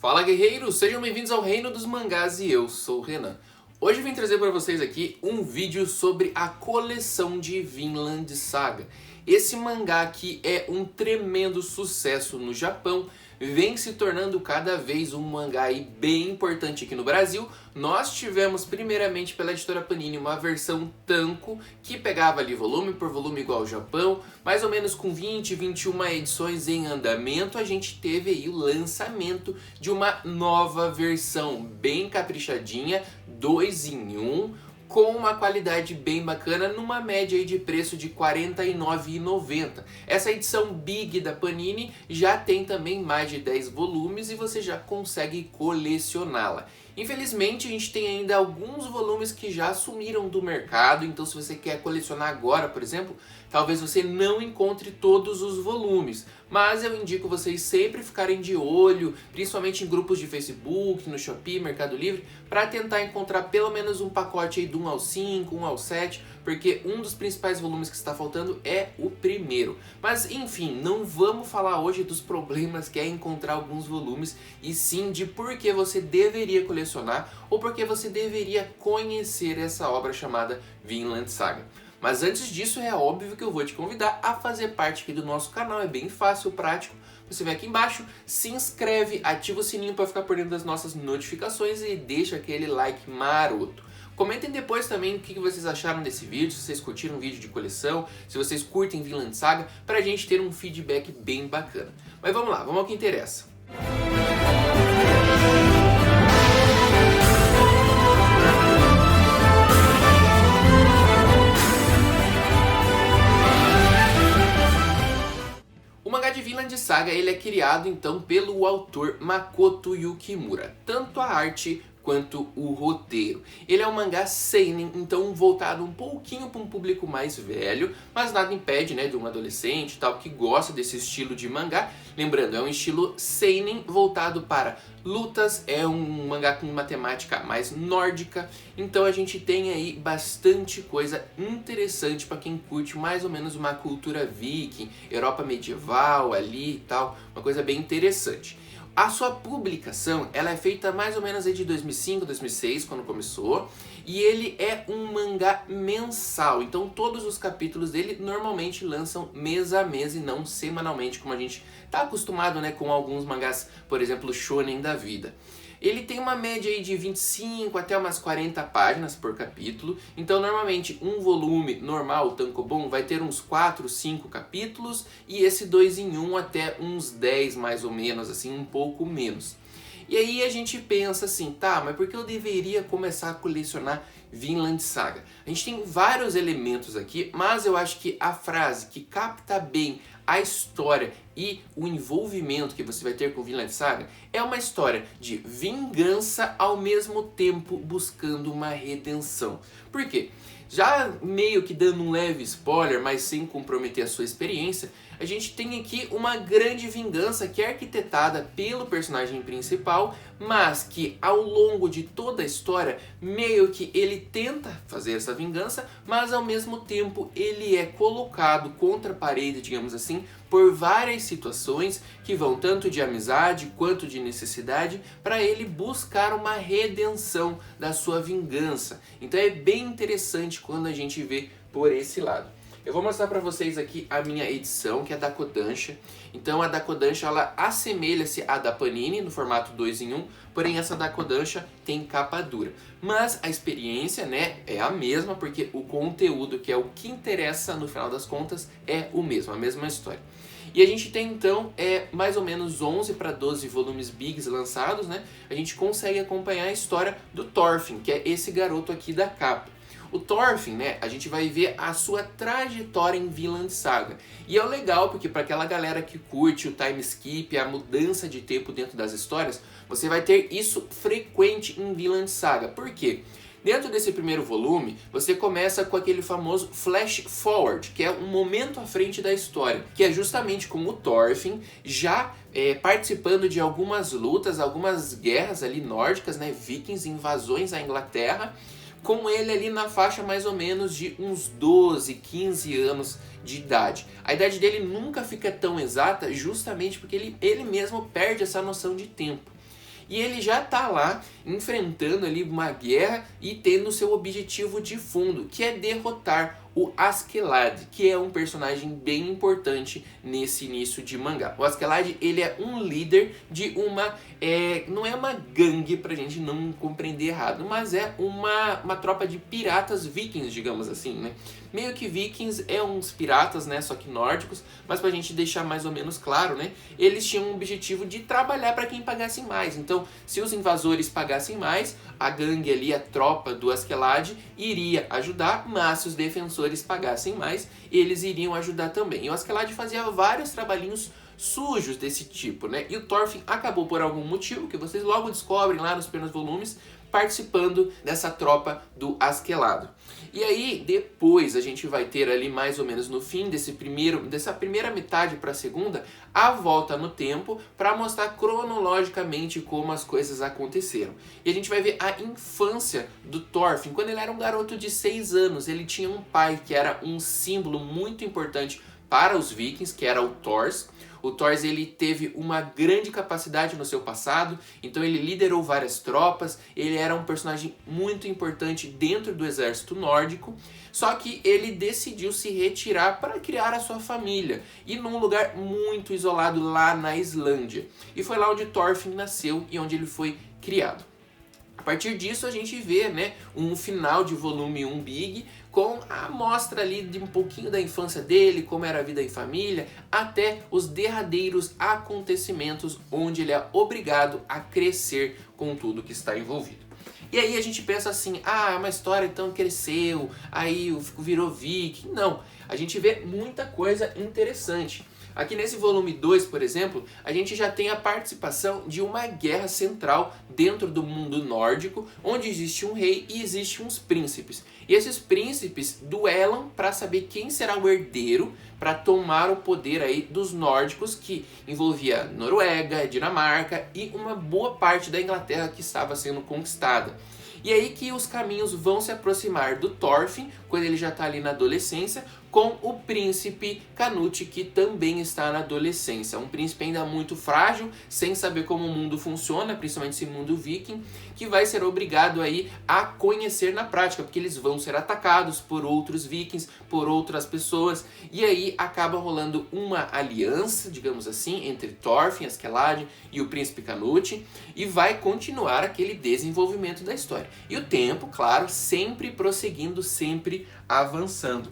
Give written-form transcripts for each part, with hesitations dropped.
Fala, guerreiros! Sejam bem-vindos ao Reino dos Mangás e eu sou o Renan. Hoje eu vim trazer para vocês aqui um vídeo sobre a coleção de Vinland Saga. Esse mangá aqui é um tremendo sucesso no Japão, vem se tornando cada vez um mangá aí bem importante aqui no Brasil. Nós tivemos primeiramente pela editora Panini uma versão tanco que pegava ali volume por volume igual ao Japão, mais ou menos com 20, 21 edições em andamento. A gente teve aí o lançamento de uma nova versão bem caprichadinha, 2 em 1, com uma qualidade bem bacana, numa média aí de preço de R$ 49,90. Essa edição Big da Panini já tem também mais de 10 volumes e você já consegue colecioná-la. Infelizmente, a gente tem ainda alguns volumes que já sumiram do mercado, então se você quer colecionar agora, por exemplo, talvez você não encontre todos os volumes, mas eu indico vocês sempre ficarem de olho, principalmente em grupos de Facebook, no Shopee, Mercado Livre, para tentar encontrar pelo menos um pacote aí do 1 ao 5, 1 ao 7, porque um dos principais volumes que está faltando é o primeiro. Mas enfim, não vamos falar hoje dos problemas que é encontrar alguns volumes, e sim de por que você deveria colecionar ou porque você deveria conhecer essa obra chamada Vinland Saga. Mas antes disso, é óbvio que eu vou te convidar a fazer parte aqui do nosso canal, é bem fácil, prático. Você vem aqui embaixo, se inscreve, ativa o sininho para ficar por dentro das nossas notificações e deixa aquele like maroto. Comentem depois também o que vocês acharam desse vídeo, se vocês curtiram o vídeo de coleção, se vocês curtem Vinland Saga, para a gente ter um feedback bem bacana. Mas vamos lá, vamos ao que interessa. O mangá de Vinland Saga ele é criado então pelo autor Makoto Yukimura, tanto a arte quanto o roteiro. Ele é um mangá seinen, então voltado um pouquinho para um público mais velho, mas nada impede, né, de um adolescente e tal que gosta desse estilo de mangá. Lembrando, é um estilo seinen voltado para lutas, é um mangá com uma temática mais nórdica, então a gente tem aí bastante coisa interessante para quem curte mais ou menos uma cultura viking, Europa medieval ali e tal, uma coisa bem interessante. A sua publicação ela é feita mais ou menos aí de 2005, 2006, quando começou, e ele é um mangá mensal, então todos os capítulos dele normalmente lançam mês a mês e não semanalmente, como a gente está acostumado, né, com alguns mangás, por exemplo, shonen da vida. Ele tem uma média aí de 25 até umas 40 páginas por capítulo, então normalmente um volume normal, o tankobon, vai ter uns 4, 5 capítulos, e esse 2 em 1 até uns 10 mais ou menos, assim, um pouco menos. E aí a gente pensa assim, tá, mas por que eu deveria começar a colecionar Vinland Saga? A gente tem vários elementos aqui, mas eu acho que a frase que capta bem a história e o envolvimento que você vai ter com Vinland Saga é uma história de vingança ao mesmo tempo buscando uma redenção. Por quê? Já meio que dando um leve spoiler, mas sem comprometer a sua experiência, a gente tem aqui uma grande vingança que é arquitetada pelo personagem principal, mas que ao longo de toda a história, meio que ele tenta fazer essa vingança, mas ao mesmo tempo ele é colocado contra a parede, digamos assim, por várias situações que vão tanto de amizade quanto de necessidade para ele buscar uma redenção da sua vingança. Então é bem interessante quando a gente vê por esse lado. Eu vou mostrar para vocês aqui a minha edição, que é da Kodansha. Então a da Kodansha ela assemelha-se à da Panini no formato 2 em 1, porém essa da Kodansha tem capa dura. Mas a experiência, né, é a mesma, porque o conteúdo, que é o que interessa no final das contas, é o mesmo, a mesma história. E a gente tem então mais ou menos 11 para 12 volumes bigs lançados, né? A gente consegue acompanhar a história do Thorfinn, que é esse garoto aqui da capa. O Thorfinn, né, a gente vai ver a sua trajetória em Vinland Saga. E é legal porque para aquela galera que curte o time skip, a mudança de tempo dentro das histórias, você vai ter isso frequente em Vinland Saga. Por quê? Dentro desse primeiro volume, você começa com aquele famoso flash forward, que é um momento à frente da história, que é justamente com o Thorfinn já participando de algumas lutas, algumas guerras ali nórdicas, né, vikings, invasões à Inglaterra, com ele ali na faixa mais ou menos de uns 12, 15 anos de idade. A idade dele nunca fica tão exata justamente porque ele mesmo perde essa noção de tempo. e ele já tá lá enfrentando ali uma guerra e tendo seu objetivo de fundo, que é derrotar o Askeladd, que é um personagem bem importante nesse início de mangá. O Askeladd, ele é um líder de uma... não é uma gangue pra gente não compreender errado, mas é uma tropa de piratas vikings, digamos assim, né? Meio que vikings é uns piratas, né, só que nórdicos, mas pra gente deixar mais ou menos claro, né, eles tinham o objetivo de trabalhar para quem pagasse mais. Então, se os invasores pagassem mais, a gangue ali, a tropa do Askeladd, iria ajudar, mas se os defensores pagassem mais, eles iriam ajudar também. E o Askeladd fazia vários trabalhinhos sujos desse tipo, né? E o Thorfinn acabou por algum motivo, que vocês logo descobrem lá nos primeiros volumes, participando dessa tropa do Askeladd. E aí, depois a gente vai ter ali mais ou menos no fim dessa primeira metade para a segunda, a volta no tempo para mostrar cronologicamente como as coisas aconteceram. E a gente vai ver a infância do Thorfinn. Quando ele era um garoto de 6 anos, ele tinha um pai que era um símbolo muito importante para os vikings, que era o Thors. O Thors, ele teve uma grande capacidade no seu passado, então ele liderou várias tropas, ele era um personagem muito importante dentro do exército nórdico, só que ele decidiu se retirar para criar a sua família, e num lugar muito isolado lá na Islândia. E foi lá onde Thorfinn nasceu e onde ele foi criado. A partir disso a gente vê, né, um final de volume 1 Big, com a amostra ali de um pouquinho da infância dele, como era a vida em família, até os derradeiros acontecimentos onde ele é obrigado a crescer com tudo que está envolvido. E aí a gente pensa assim, é uma história então cresceu, aí virou viking. Não, a gente vê muita coisa interessante. Aqui nesse volume 2, por exemplo, a gente já tem a participação de uma guerra central dentro do mundo nórdico, onde existe um rei e existem uns príncipes. E esses príncipes duelam para saber quem será o herdeiro para tomar o poder aí dos nórdicos, que envolvia Noruega, Dinamarca e uma boa parte da Inglaterra que estava sendo conquistada. E aí que os caminhos vão se aproximar do Thorfinn, quando ele já está ali na adolescência, com o príncipe Canute, que também está na adolescência. Um príncipe ainda muito frágil, sem saber como o mundo funciona, principalmente esse mundo viking, que vai ser obrigado aí a conhecer na prática, porque eles vão ser atacados por outros vikings, por outras pessoas, e aí acaba rolando uma aliança, digamos assim, entre Thorfinn, Askeladd e o príncipe Canute, e vai continuar aquele desenvolvimento da história. E o tempo, claro, sempre prosseguindo, sempre avançando.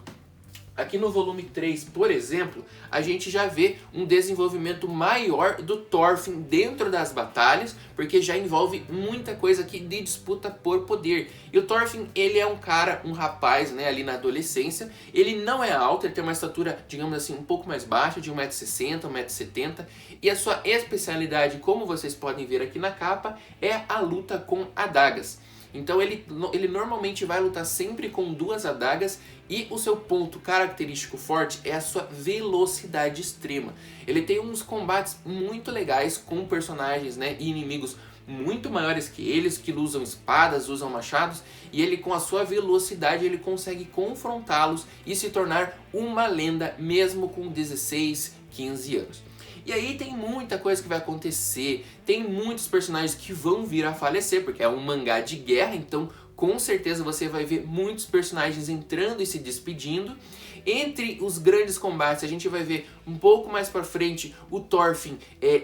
Aqui no volume 3, por exemplo, a gente já vê um desenvolvimento maior do Thorfinn dentro das batalhas, porque já envolve muita coisa aqui de disputa por poder. E o Thorfinn, ele é um rapaz, né, ali na adolescência. Ele não é alto, ele tem uma estatura, digamos assim, um pouco mais baixa, de 1,60m, 1,70m. E a sua especialidade, como vocês podem ver aqui na capa, é a luta com adagas. Então ele normalmente vai lutar sempre com 2 adagas, e o seu ponto característico forte é a sua velocidade extrema. Ele tem uns combates muito legais com personagens, né, e inimigos muito maiores que eles, que usam espadas, usam machados, e ele, com a sua velocidade, ele consegue confrontá-los e se tornar uma lenda mesmo com 16, 15 anos. E aí tem muita coisa que vai acontecer, tem muitos personagens que vão vir a falecer, porque é um mangá de guerra, então com certeza você vai ver muitos personagens entrando e se despedindo. Entre os grandes combates, a gente vai ver um pouco mais pra frente o Thorfinn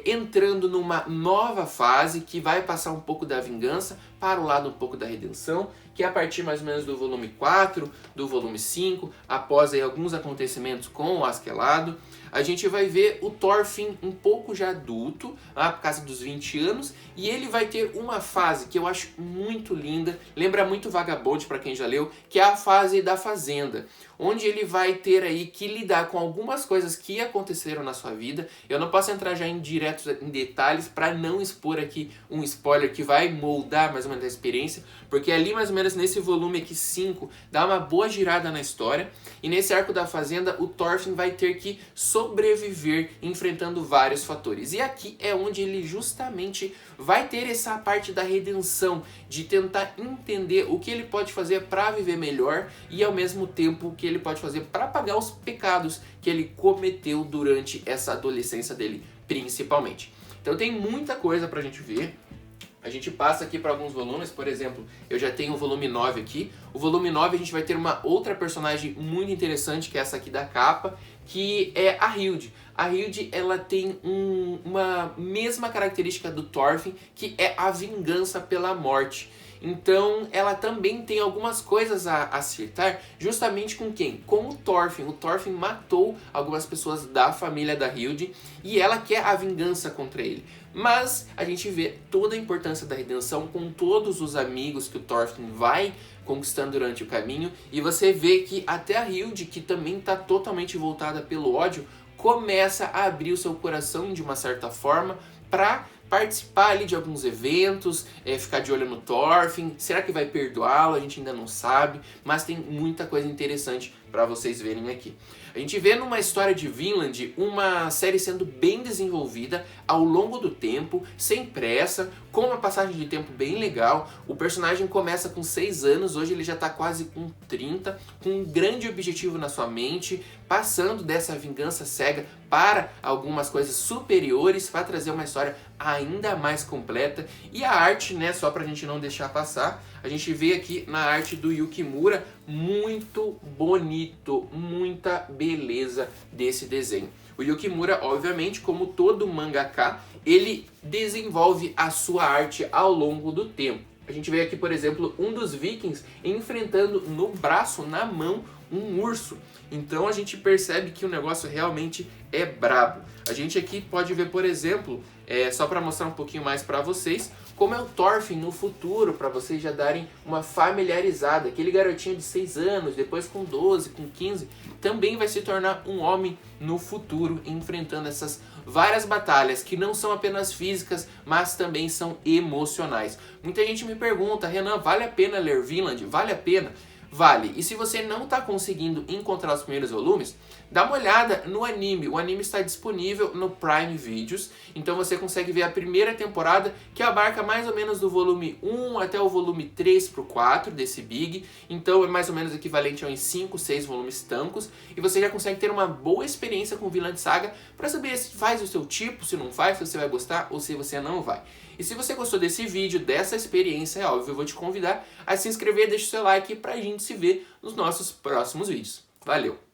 entrando numa nova fase, que vai passar um pouco da vingança para o lado um pouco da redenção, que é a partir mais ou menos do volume 4, do volume 5, após aí alguns acontecimentos com o Askeladd. A gente vai ver o Thorfinn um pouco já adulto, lá por causa dos 20 anos, e ele vai ter uma fase que eu acho muito linda, lembra muito Vagabond para quem já leu, que é a fase da fazenda, onde ele vai ter aí que lidar com algumas coisas que aconteceram na sua vida. Eu não posso entrar já em detalhes para não expor aqui um spoiler que vai moldar mais ou menos a experiência, porque ali mais ou menos nesse volume aqui 5 dá uma boa girada na história, e nesse arco da fazenda o Thorfinn vai ter que sobreviver enfrentando vários fatores. E aqui é onde ele justamente vai ter essa parte da redenção, de tentar entender o que ele pode fazer para viver melhor e ao mesmo tempo o que ele pode fazer para pagar os pecados que ele cometeu durante essa adolescência dele, principalmente. Então tem muita coisa pra gente ver. A gente passa aqui para alguns volumes, por exemplo, eu já tenho o volume 9 aqui. O volume 9 a gente vai ter uma outra personagem muito interessante, que é essa aqui da capa, que é a Hilde. A Hilde, ela tem uma mesma característica do Thorfinn, que é a vingança pela morte. Então ela também tem algumas coisas a acertar justamente com quem? Com o Thorfinn. O Thorfinn matou algumas pessoas da família da Hilde e ela quer a vingança contra ele. Mas a gente vê toda a importância da redenção com todos os amigos que o Thorfinn vai conquistando durante o caminho. E você vê que até a Hilde, que também está totalmente voltada pelo ódio, começa a abrir o seu coração de uma certa forma para participar ali de alguns eventos, ficar de olho no Thorfinn. Será que vai perdoá-lo? A gente ainda não sabe, mas tem muita coisa interessante para vocês verem aqui. A gente vê numa história de Vinland uma série sendo bem desenvolvida ao longo do tempo, sem pressa, com uma passagem de tempo bem legal. O personagem começa com 6 anos, hoje ele já está quase com 30, com um grande objetivo na sua mente, passando dessa vingança cega para algumas coisas superiores, para trazer uma história ainda mais completa. E a arte, né, só pra gente não deixar passar, a gente vê aqui na arte do Yukimura, muito bonito, muita beleza desse desenho. O Yukimura, obviamente, como todo mangaka, ele desenvolve a sua arte ao longo do tempo. A gente vê aqui, por exemplo, um dos vikings enfrentando no braço, na mão, um urso. Então a gente percebe que o negócio realmente é brabo. A gente aqui pode ver, por exemplo, só para mostrar um pouquinho mais para vocês, como é o Thorfinn no futuro, para vocês já darem uma familiarizada. Aquele garotinho de 6 anos, depois com 12, com 15, também vai se tornar um homem no futuro, enfrentando essas várias batalhas que não são apenas físicas, mas também são emocionais. Muita gente me pergunta: Renan, vale a pena ler Vinland? Vale a pena? Vale. E se você não está conseguindo encontrar os primeiros volumes, dá uma olhada no anime. O anime está disponível no Prime Videos, então você consegue ver a primeira temporada, que abarca mais ou menos do volume 1 até o volume 3 para o 4 desse Big, então é mais ou menos equivalente a uns 5, 6 volumes tancos, e você já consegue ter uma boa experiência com Vinland Saga para saber se faz o seu tipo, se não faz, se você vai gostar ou se você não vai. E se você gostou desse vídeo, dessa experiência, é óbvio, eu vou te convidar a se inscrever, deixa o seu like pra gente se ver nos nossos próximos vídeos. Valeu!